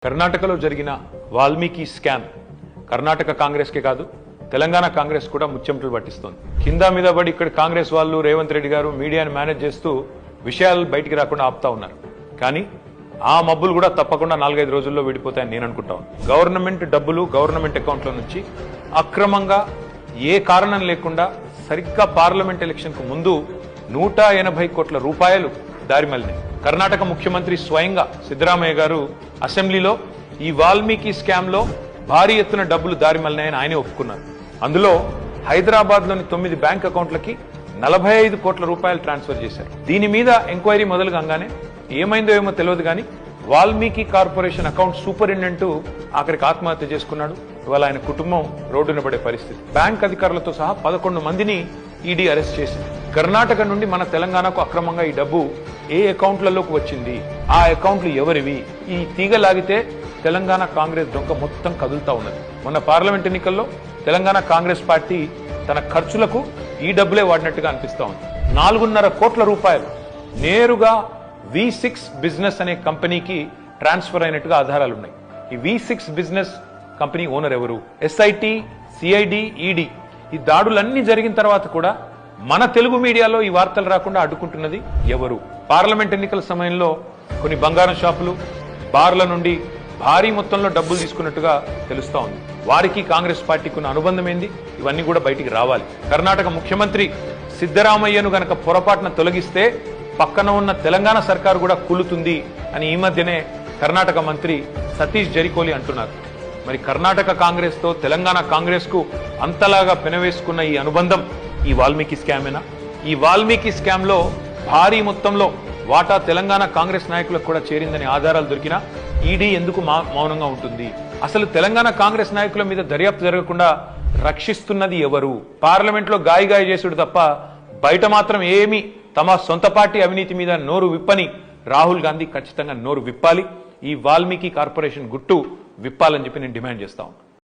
కర్ణాటకలో జరిగిన వాల్మీకి స్కామ్ కర్ణాటక కాంగ్రెస్ కే కాదు తెలంగాణ కాంగ్రెస్ కూడా ముచ్చెమటలు పట్టిస్తోంది. కింద మీద పడి ఇక్కడ కాంగ్రెస్ వాళ్ళు రేవంత్ రెడ్డి గారు మీడియాను మేనేజ్ చేస్తూ విషయాలు బయటికి రాకుండా ఆపుతా ఉన్నారు. కానీ ఆ మబ్బులు కూడా తప్పకుండా 4-5 రోజుల్లో విడిపోతాయని నేను అనుకుంటాను. గవర్నమెంట్ డబ్బులు గవర్నమెంట్ అకౌంట్ల నుంచి అక్రమంగా ఏ కారణం లేకుండా సరిగ్గా పార్లమెంట్ ఎలక్షన్ కు ముందు 180 కోట్ల రూపాయలు దారిమల్లినాయి. కర్ణాటక ముఖ్యమంత్రి స్వయంగా సిద్ధరామయ్య గారు అసెంబ్లీలో ఈ వాల్మీకి స్కామ్ లో భారీ ఎత్తున డబ్బులు దారిమల్లినాయని ఆయనే ఒప్పుకున్నారు. అందులో హైదరాబాద్ లోని 9 బ్యాంక్ అకౌంట్లకి 45 కోట్ల రూపాయలు ట్రాన్స్ఫర్ చేశారు. దీని మీద ఎంక్వైరీ మొదలు కాగానే ఏమైందో ఏమో తెలియదు కానీ వాల్మీకి కార్పొరేషన్ అకౌంట్ సూపరింటెండెంట్ ఆఖరికి ఆత్మహత్య చేసుకున్నాడు. ఇవాళ ఆయన కుటుంబం రోడ్డున పడే పరిస్థితి. బ్యాంక్ అధికారులతో సహా 11 మందిని ఈడీ అరెస్ట్ చేసింది. కర్ణాటక నుండి మన తెలంగాణకు అక్రమంగా ఈ డబ్బు ఏ అకౌంట్లలోకి వచ్చింది, ఆ అకౌంట్లు ఎవరివి, ఈ తీగ లాగితే తెలంగాణ కాంగ్రెస్ డొంక మొత్తం కదులుతా ఉన్నది. మొన్న పార్లమెంట్ ఎన్నికల్లో తెలంగాణ కాంగ్రెస్ పార్టీ తన ఖర్చులకు ఈ డబ్బులే వాడినట్టుగా అనిపిస్తా ఉంది. 4.5 కోట్ల రూపాయలు నేరుగా V6 బిజినెస్ అనే కంపెనీకి ట్రాన్స్ఫర్ అయినట్టుగా ఆధారాలు ఉన్నాయి. ఈ V6 బిజినెస్ కంపెనీ ఓనర్ ఎవరు? SIT, CID, ED ఈ దాడులన్నీ జరిగిన తర్వాత కూడా మన తెలుగు మీడియాలో ఈ వార్తలు రాకుండా అడ్డుకుంటున్నది ఎవరు? పార్లమెంట్ ఎన్నికల సమయంలో కొన్ని బంగారం షాపులు, బార్ల నుండి భారీ మొత్తంలో డబ్బులు తీసుకున్నట్టుగా తెలుస్తా ఉంది. వారికి కాంగ్రెస్ పార్టీకి ఉన్న అనుబంధం ఏంది? ఇవన్నీ కూడా బయటికి రావాలి. కర్ణాటక ముఖ్యమంత్రి సిద్ధరామయ్యను గనక పొరపాటున తొలగిస్తే పక్కన ఉన్న తెలంగాణ సర్కారు కూడా కూలుతుంది అని ఈ మధ్యనే కర్ణాటక మంత్రి సతీష్ జరికోలి అంటున్నారు. మరి కర్ణాటక కాంగ్రెస్ తో తెలంగాణ కాంగ్రెస్ కు అంతలాగా పెనవేసుకున్న ఈ అనుబంధం ఈ వాల్మీకి స్కామేనా? ఈ వాల్మీకి స్కామ్ లో భారీ మొత్తంలో వాటా తెలంగాణ కాంగ్రెస్ నాయకులకు కూడా చేరిందని ఆధారాలు దొరికినా ఈడీ ఎందుకు మౌనంగా ఉంటుంది? అసలు తెలంగాణ కాంగ్రెస్ నాయకుల మీద దర్యాప్తు జరగకుండా రక్షిస్తున్నది ఎవరు? పార్లమెంట్ లో గాయ చేసుడు తప్ప బయట మాత్రం ఏమీ తమ సొంత పార్టీ అవినీతి మీద నోరు విప్పని రాహుల్ గాంధీ ఖచ్చితంగా నోరు విప్పాలి. ఈ వాల్మీకి కార్పొరేషన్ గుట్టు విప్పాలని చెప్పి నేను డిమాండ్ చేస్తా ఉన్నాను.